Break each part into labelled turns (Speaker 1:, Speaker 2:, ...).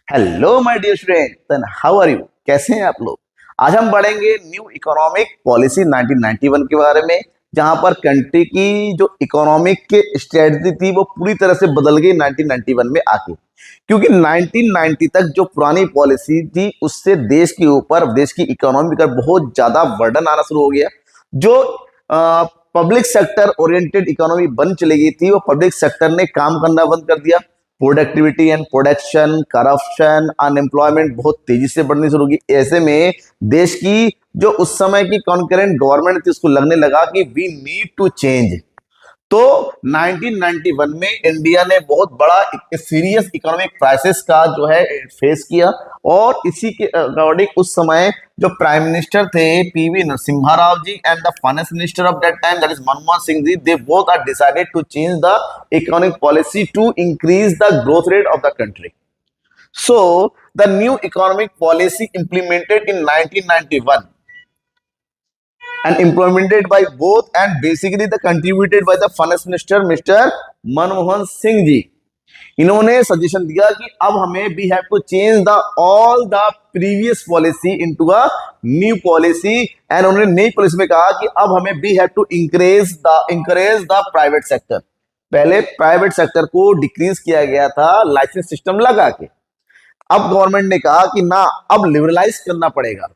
Speaker 1: Hello my dear student, then how are you? कैसे हैं आप लोग? आज हम पढ़ेंगे न्यू इकोनॉमिक पॉलिसी 1991 के बारे में, जहां पर कंट्री की जो इकोनॉमिक के स्ट्रेटजी थी वो पूरी तरह से बदल गई 1991 में आके। क्योंकि 1990 तक जो पुरानी पॉलिसी थी उससे देश के ऊपर, देश की इकोनॉमी पर बहुत ज्यादा बर्डन आना शुरू हो गया। जो पब्लिक सेक्टर ओरिएंटेड इकोनॉमी बन चली गई थी, वो पब्लिक सेक्टर ने काम करना बंद कर दिया। Productivity and production, corruption, unemployment बहुत तेजी से बढ़नी शुरू की। ऐसे में देश की जो उस समय की कॉन्करेंट गवर्नमेंट थी उसको लगने लगा कि वी नीड टू चेंज। तो 1991 में इंडिया ने बहुत बड़ा सीरियस इकोनॉमिक क्राइसिस का जो है फेस किया। और इसी के अकॉर्डिंग उस समय जो प्राइम मिनिस्टर थे PV Narasimha Rao ji and the finance minister of that time, that is Manmohan Singh ji, they both are decided to change the economic policy to increase the growth rate of the country. So the new economic policy implemented in 1991 and implemented by both and basically the contributed by the finance minister Mr. Manmohan Singh ji. इन्होंने suggestion दिया कि अब हमें we have to change the all the previous policy into a new policy. And उन्होंने नई policy में कहा कि अब हमें we have to encourage the private sector. पहले प्राइवेट सेक्टर को डिक्रीज किया गया था लाइसेंस सिस्टम लगा के. अब गवर्नमेंट ने कहा कि ना, अब लिबरलाइज करना पड़ेगा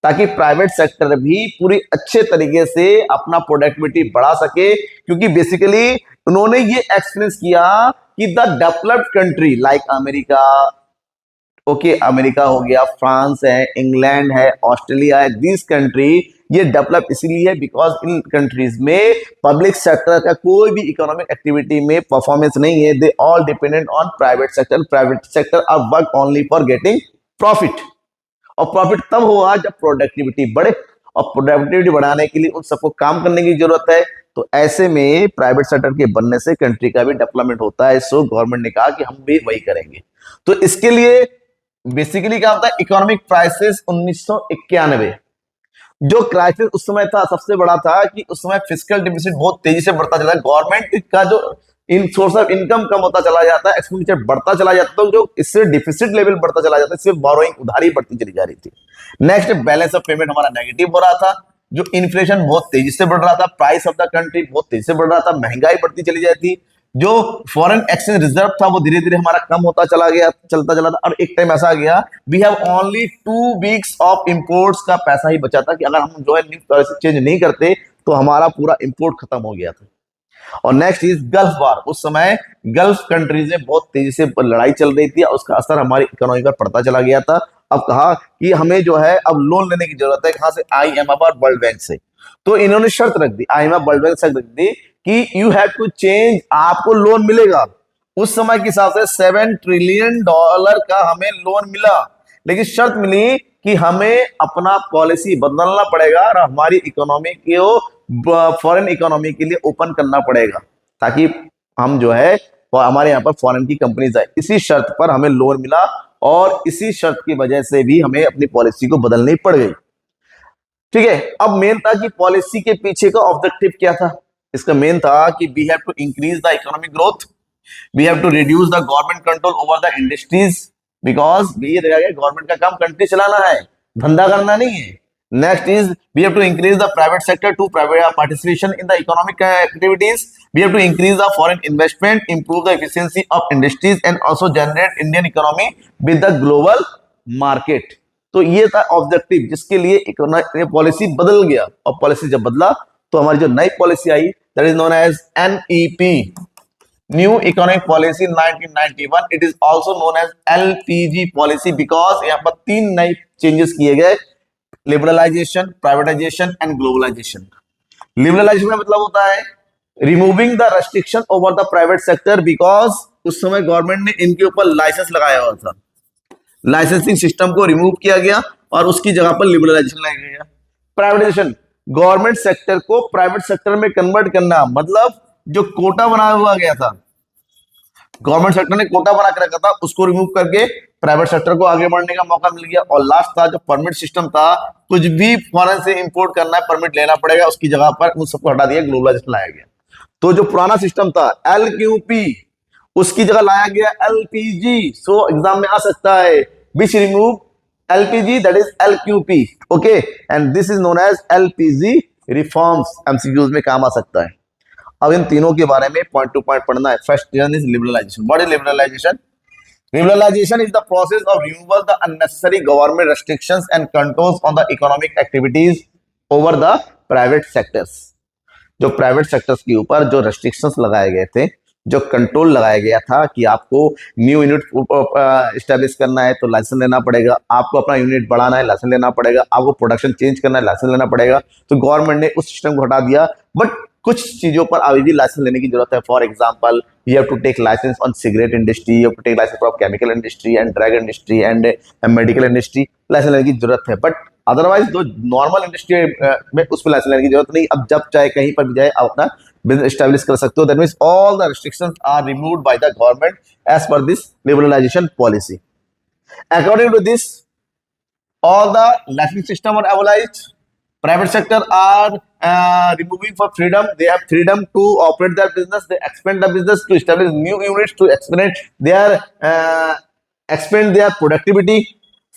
Speaker 1: ताकि प्राइवेट सेक्टर भी पूरी अच्छे तरीके से अपना प्रोडक्टिविटी बढ़ा सके. क्योंकि बेसिकली उन्होंने ये एक्सपीरियंस किया कि the developed country like America, America हो गया, फ्रांस है, इंग्लैंड है, ऑस्ट्रेलिया है, दिस कंट्री ये डेवलप इसलिए है बिकॉज इन कंट्रीज में पब्लिक सेक्टर का कोई भी इकोनॉमिक एक्टिविटी में परफॉर्मेंस नहीं है. They all dependent on private sector. Private sector are work only for getting profit. और प्रॉफिट तब होगा जब प्रोडक्टिविटी बढ़े, और प्रोडक्टिविटी बढ़ाने के लिए उन सबको काम करने की जरूरत है. तो ऐसे में प्राइवेट सेक्टर के बनने से कंट्री का भी डेवलपमेंट होता है. सो गवर्नमेंट ने कहा कि हम भी वही करेंगे. तो इसके लिए बेसिकली क्या होता है, इकोनॉमिक क्राइसिस 1991 जो क्राइसिस उस समय था सबसे बड़ा था कि उस समय फिस्कल डिफिसिट बहुत तेजी से बढ़ता चला. गवर्नमेंट का जो इन सोर्स ऑफ इनकम कम होता चला जाता है, एक्सपेंडिचर बढ़ता चला जाता, तो जो इससे डिफिसिट लेवल बढ़ता चला जाता है, इससे बोरोइंग उधारी बढ़ती चली जा रही थी. नेक्स्ट, बैलेंस ऑफ पेमेंट हमारा नेगेटिव हो रहा था. जो इन्फ्लेशन बहुत तेजी से बढ़ रहा था, प्राइस ऑफ द कंट्री बहुत तेजी से बढ़ रहा था, महंगाई बढ़ती चली जाती. जो फॉरेन एक्सचेंज रिजर्व था वो धीरे धीरे हमारा कम होता चला गया, चलता चला था. और एक टाइम ऐसा आ गया we have only 2 weeks of imports का पैसा ही बचा था कि अगर हम जो है न्यू पॉलिसी चेंज नहीं करते तो हमारा पूरा इंपोर्ट खत्म हो गया था. और नेक्स्ट इज गल्फ वार. उस समय गल्फ कंट्रीज में बहुत तेजी से लड़ाई चल रही थी, उसका असर हमारी इकोनॉमी पर पड़ता चला गया था. अब कहा कि हमें जो है अब लोन लेने की जरूरत है. कहां से? IMF और वर्ल्ड बैंक से. तो इन्होंने शर्त रख दी, IMF वर्ल्ड बैंक शर्त रख दी कि यू हैव टू चेंज, आपको लोन मिलेगा. उस समय के हिसाब से $7 ट्रिलियन का हमें लोन मिला, लेकिन शर्त मिली कि हमें अपना पॉलिसी बदलना पड़ेगा और हमारी इकोनॉमी को फॉरेन इकोनॉमी के लिए ओपन करना पड़ेगा ताकि हम जो है हमारे यहाँ पर फॉरेन की कंपनीज आए. इसी शर्त पर हमें लोन मिला और इसी शर्त की वजह से भी हमें अपनी पॉलिसी को बदलनी पड़ गई. ठीक है. अब मेन था कि पॉलिसी के पीछे का ऑब्जेक्टिव क्या था. इसका मेन था कि we have to increase the economic growth, we have to reduce the government control over the industries, because ये देखा गया गवर्नमेंट का काम कंट्री चलाना है, धंधा करना नहीं है. Next is we have to increase the private sector to private participation in the economic activities. We have to increase the foreign investment, improve the efficiency of industries and also generate Indian economy with the global market. तो ये था objective जिसके लिए policy बदल गया. और policy जब बदला तो हमारी जो नई पॉलिसी आई that is known as NEP, new economic policy 1991. It is also known as LPG policy because यहाँ पर 3 नए चेंजेस किए गए: liberalization, privatization and globalization. Liberalization का मतलब होता है removing the restriction over the private sector, because उस समय गवर्नमेंट ने इनके ऊपर लाइसेंस लगाया हुआ था. लाइसेंसिंग सिस्टम को रिमूव किया गया और उसकी जगह पर लिबरलाइजेशन लाया गया. प्राइवेटाइजेशन, गवर्नमेंट सेक्टर को प्राइवेट सेक्टर में कन्वर्ट करना, मतलब जो कोटा बनाया हुआ गया था, गवर्नमेंट सेक्टर ने कोटा बना कर रखा था, उसको रिमूव करके प्राइवेट सेक्टर को आगे बढ़ने का मौका मिल गया. और लास्ट था जो परमिट सिस्टम था, कुछ भी फॉरेन से इंपोर्ट करना है परमिट लेना पड़ेगा, उसकी जगह पर उन सबको हटा दिया, ग्लोबलाइजेशन लाया गया. तो जो पुराना सिस्टम था LQP उसकी जगह लाया गया एलपीजी। सो एग्जाम में आ सकता है which remove LPG, that is LQP. Okay, and this is known as LPG reforms. MCQs में काम आ सकता है। अब इन तीनों के बारे में पॉइंट टू पॉइंट पढ़ना है। First one is liberalization. What is liberalization? Liberalization is the process of removal the unnecessary government restrictions and controls on the economic activities over the private sectors। जो प्राइवेट सेक्टर्स के ऊपर जो restrictions लगाए गए थे, जो कंट्रोल लगाया गया था कि आपको न्यू यूनिट स्टैब्लिश करना है तो लाइसेंस लेना पड़ेगा, आपको अपना यूनिट बढ़ाना है लाइसेंस लेना पड़ेगा, आपको प्रोडक्शन चेंज करना है लाइसेंस लेना पड़ेगा। तो गवर्नमेंट ने उस सिस्टम को हटा दिया, बट कुछ चीजों पर अभी भी लाइसेंस लेने की जरूरत है। For example, you have to take licence on cigarette industry, you have to take licence for chemical industry and drug industry and medical industry, licence लेने की जरूरत है। बट अदरवाइज जो नॉर्मल इंडस्ट्री में उस पर लाइसेंस लेने की जरूरत नहीं। अब जब चाहे कहीं पर भी जाए आप अपना बिजनेस एस्टैब्लिश कर सकते हो। That means all the restrictions are removed by the government as per this liberalization policy. According to this, all the licensing system are abolished. Private sector are removing for freedom. They have freedom to operate their business. They expand the business to establish new units to expand their productivity.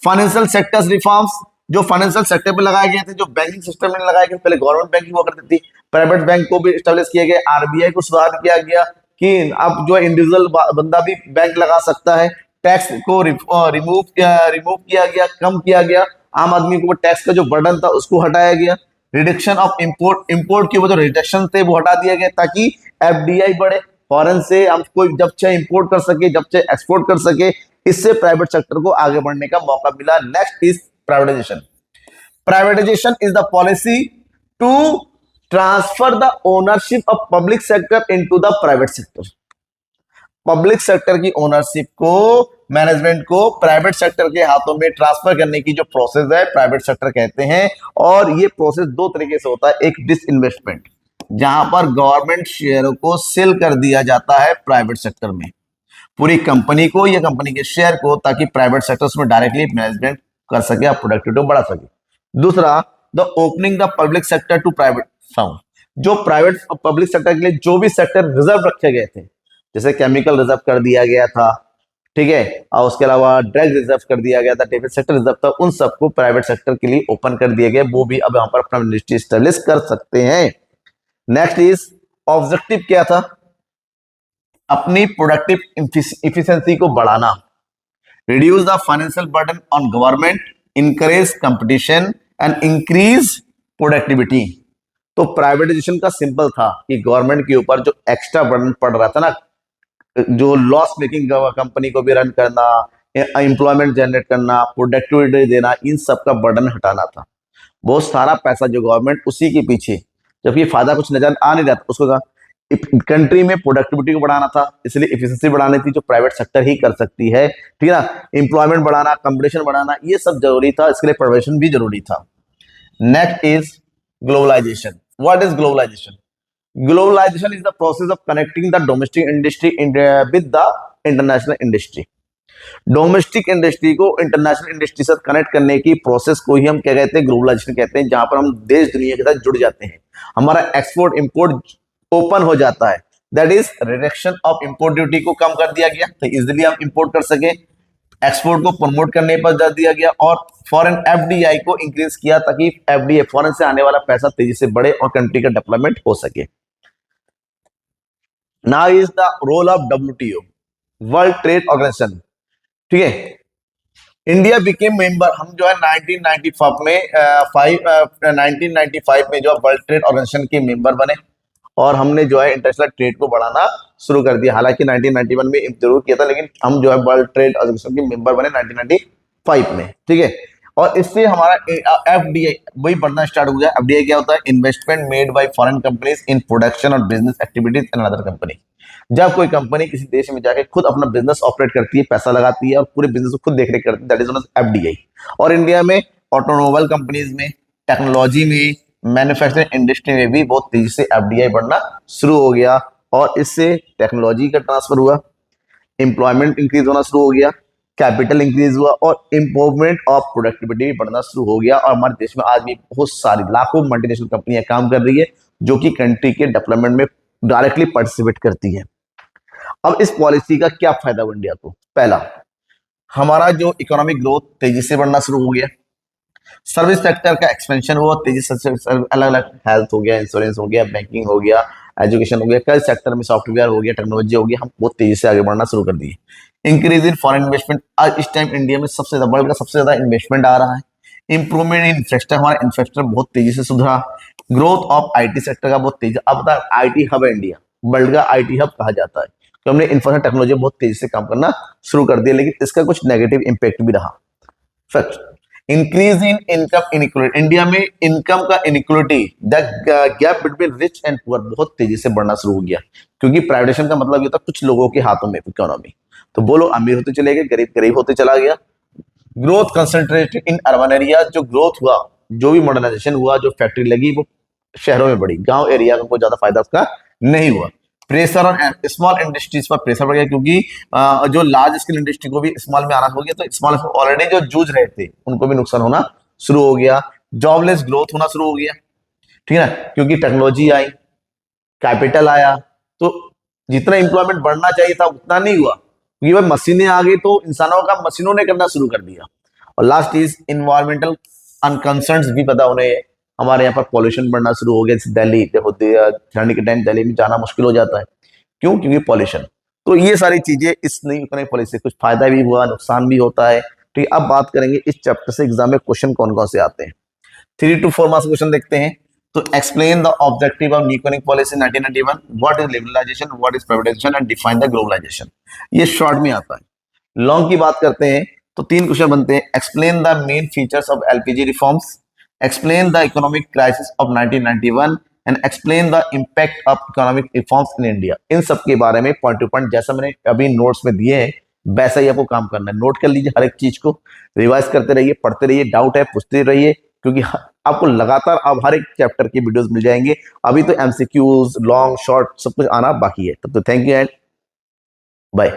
Speaker 1: Financial sectors reforms, जो financial sector पे लगाए गए थे, जो banking system में लगाए गए, पहले गवर्नमेंट बैंकिंग हुआ करती थी, प्राइवेट बैंक को भी एस्टेब्लिश किया गया। आरबीआई को सुधार किया गया कि अब जो इंडिविजुअल बंदा भी बैंक लगा सकता है। टैक्स को रिमूव किया गया, कम किया गया। आम आदमी को टैक्स का जो बर्डन था उसको हटाया गया। रिडक्शन ऑफ इंपोर्ट के वो जो रिडक्शन थे वो हटा दिया गया ताकि एफडीआई बढ़े, फॉरेन से हम कोई जब चाहे इंपोर्ट कर सके, जब चाहे एक्सपोर्ट कर सके। इससे प्राइवेट सेक्टर को आगे बढ़ने का मौका मिला। Next is privatization. Privatization is the policy to transfer the ownership of public sector into the private sector. Public sector की ओनरशिप को, मैनेजमेंट को प्राइवेट सेक्टर के हाथों में ट्रांसफर करने की जो प्रोसेस है प्राइवेट सेक्टर कहते हैं। और ये प्रोसेस दो तरीके से होता है। एक डिसइन्वेस्टमेंट, जहां पर गवर्नमेंट शेयरों को सेल कर दिया जाता है प्राइवेट सेक्टर में, पूरी कंपनी को या कंपनी के शेयर को, ताकि प्राइवेट सेक्टर्स में डायरेक्टली मैनेजमेंट कर सके, प्रोडक्टिविटी बढ़ा सके। दूसरा, the opening the public sector to private firm. जो प्राइवेट पब्लिक सेक्टर के लिए जो भी सेक्टर रिजर्व रखे गए थे, जैसे केमिकल रिजर्व कर दिया गया था, ठीक है, और उसके अलावा ड्रग रिजर्व कर दिया गया था, डेफिसिट सेक्टर रिजर्व था, उन सबको प्राइवेट सेक्टर के लिए ओपन कर दिया गया। वो भी अब यहाँ पर अपना इंडस्ट्री एस्टेब्लिश कर सकते हैं। नेक्स्ट इज ऑब्जेक्टिव क्या था? अपनी प्रोडक्टिव इफिशिएंसी को बढ़ाना। Reduce the financial burden on government, encourage competition and increase productivity. तो प्राइवेटाइजेशन का सिंपल था कि गवर्नमेंट के ऊपर जो एक्स्ट्रा बर्डन पड़ रहा था ना, जो लॉस मेकिंग कंपनी को भी रन करना, एम्प्लॉयमेंट जनरेट करना, प्रोडक्टिविटी देना, इन सब का बर्डन हटाना था। बहुत सारा पैसा जो गवर्नमेंट उसी के पीछे, जबकि फायदा कुछ नजर आ नहीं रहा था, उसको कंट्री में प्रोडक्टिविटी को बढ़ाना था, इसलिए एफिशिएंसी बढ़ानी थी, जो प्राइवेट सेक्टर ही कर सकती है, ठीक है ना। एम्प्लॉयमेंट बढ़ाना, कंपटीशन बढ़ाना, ये सब जरूरी था, इसके लिए प्रोवेशन भी जरूरी था। Next is globalization. What is globalization? Globalization is the process of connecting the domestic industry with the international industry। Domestic industry को इंटरनेशनल इंडस्ट्री से कनेक्ट करने की प्रोसेस को ही हम क्या कहते हैं? ग्लोबलाइजेशन कहते हैं। जहां पर हम देश दुनिया के साथ जुड़ जाते हैं, हमारा एक्सपोर्ट इंपोर्ट ओपन हो जाता है। That is reduction of import duty को कम कर दिया गया, तो इजिली हम इंपोर्ट कर सके। एक्सपोर्ट को प्रमोट करने पर जोर दिया गया और फॉरेन एफडीआई को इंक्रीज किया, ताकि एफडीआई फॉरेन से आने वाला पैसा तेजी से बढ़े और कंट्री का डेवलपमेंट हो सके। Now is the role of WTO, World Trade Organization, ठीक है। इंडिया बिकेम मेंबर, हम जो है 1995 में जो वर्ल्ड ट्रेड ऑर्गेनाइजेशन के मेंबर बने और हमने जो है इंटरनेशनल ट्रेड को बढ़ाना शुरू कर दिया। हालांकि 1991 में जरूर किया था, लेकिन हम जो है वर्ल्ड ट्रेड ऑर्गेनाइजेशन के मेंबर बने 1995 में, ठीक है। और इससे हमारा एफडीआई वही बढ़ना स्टार्ट हो गया। एफडीआई क्या होता है? Investment made by foreign companies in production और business activities in other company. जब कोई कंपनी किसी देश में जाके खुद अपना बिजनेस ऑपरेट करती है, पैसा लगाती है और पूरे बिजनेस को खुद देखरेख करती है, that is known as FDI. और इंडिया में ऑटोमोबाइल कंपनीज में, टेक्नोलॉजी में, मैन्युफैक्चरिंग इंडस्ट्री में भी बहुत तेजी से एफडीआई बढ़ना शुरू हो गया और इससे टेक्नोलॉजी का ट्रांसफर हुआ, एम्प्लॉयमेंट इंक्रीज होना शुरू हो गया, कैपिटल इंक्रीज हुआ और इंप्रूवमेंट ऑफ प्रोडक्टिविटी भी बढ़ना शुरू हो गया। और हमारे देश में आज भी बहुत सारी लाखों मल्टीनेशनल कंपनियां काम कर रही है, जो कि कंट्री के डेवलपमेंट में डायरेक्टली पार्टिसिपेट करती है। अब इस पॉलिसी का क्या फायदा हुआ इंडिया को? पहला, हमारा जो इकोनॉमिक ग्रोथ तेजी से बढ़ना शुरू हो गया, सर्विस सेक्टर का एक्सपेंशन हुआ तेजी से, अलग अलग हेल्थ हो गया, इंश्योरेंस हो गया, बैंकिंग हो गया, एजुकेशन हो गया, कई सेक्टर में सॉफ्टवेयर हो गया, टेक्नोलॉजी हो गया, हम बहुत तेजी से आगे बढ़ना शुरू कर दिए। इंक्रीज इन फॉरेन इन्वेस्टमेंट, आज इस टाइम इंडिया में सबसे ज्यादा वर्ल्ड का सबसे ज्यादा इन्वेस्टमेंट आ रहा है। इंप्रूवमेंट इन इंफ्रास्ट्रक्चर, हमारा इंफ्रास्ट्रक्चर बहुत तेजी से सुधरा। ग्रोथ ऑफ आईटी सेक्टर का बहुत तेजी, अब तक आईटी हब है इंडिया, वर्ल्ड का आईटी हब कहा जाता है, तो हमने इंफ्रास्ट्रक्चर टेक्नोलॉजी बहुत तेजी से काम करना शुरू कर दिया, लेकिन इसका कुछ नेगेटिव इंपैक्ट भी रहा। First, increase in income inequality, India में इनकम का inequality, the gap between rich and poor बहुत तेजी से बढ़ना शुरू हो गया, क्योंकि प्राइवेटाइजेशन का मतलब ये होता है कुछ लोगों के हाथों में इकोनॉमी, तो वो लोग अमीर होते चले गए, गरीब गरीब होते चला गया। Growth concentrated in urban area, जो ग्रोथ हुआ, जो भी मॉडर्नाइजेशन हुआ, जो फैक्ट्री लगी वो शहरों में बढ़ी, गांव एरिया को ज्यादा फायदा उसका नहीं हुआ। प्रेशर ऑन स्मॉल इंडस्ट्रीज पर प्रेशर बढ़ गया, क्योंकि जो लार्ज स्केल इंडस्ट्री को भी स्मॉल में आना हो गया, तो स्मॉल ऑलरेडी जो जूझ रहे थे उनको भी नुकसान होना शुरू हो गया। जॉबलेस ग्रोथ होना शुरू हो गया, ठीक है ना, क्योंकि टेक्नोलॉजी आई, कैपिटल आया, तो जितना इंप्लॉयमेंट बढ़ना चाहिए था उतना नहीं हुआ, क्योंकि भाई मशीनें आ गई तो इंसानों का मशीनों ने करना शुरू कर दिया। और लास्ट इज इन्वायरमेंटल अनकंसर्न्स भी पता होने, हमारे यहाँ पर पॉल्यूशन बढ़ना शुरू हो गया। जैसे दिल्ली, देखो ठंड के टाइम दिल्ली में जाना मुश्किल हो जाता है, क्यों? क्योंकि पॉल्यूशन। तो ये सारी चीजें इस नई इकोनॉमिक पॉलिसी से कुछ फायदा भी हुआ, नुकसान भी होता है। ठीक है, अब बात करेंगे इस चैप्टर से एग्जाम में क्वेश्चन कौन कौन से आते हैं। 3 to 4 मार्क्स क्वेश्चन देखते हैं। तो explain the objective of new economic policy 1991, what is liberalization, what is privatization and define the globalization. ये शॉर्ट में आता है। लॉन्ग की बात करते हैं तो 3 क्वेश्चन बनते हैं। Explain the main features of LPG reforms, explain the economic crisis of 1991 and explain the impact of economic reforms in India. इन सब के बारे में पॉइंट टू पॉइंट, जैसा मैंने अभी नोट्स में दिए हैं वैसा ही आपको काम करना है। नोट कर लीजिए, हर एक चीज को रिवाइज करते रहिए, पढ़ते रहिए, डाउट है पूछते रहिए, क्योंकि आपको लगातार अब हर एक चैप्टर की वीडियोस मिल जाएंगे। अभी तो एमसीक्यूज, लॉन्ग शॉर्ट सब कुछ आना बाकी है। तब तो थैंक यू एंड बाय।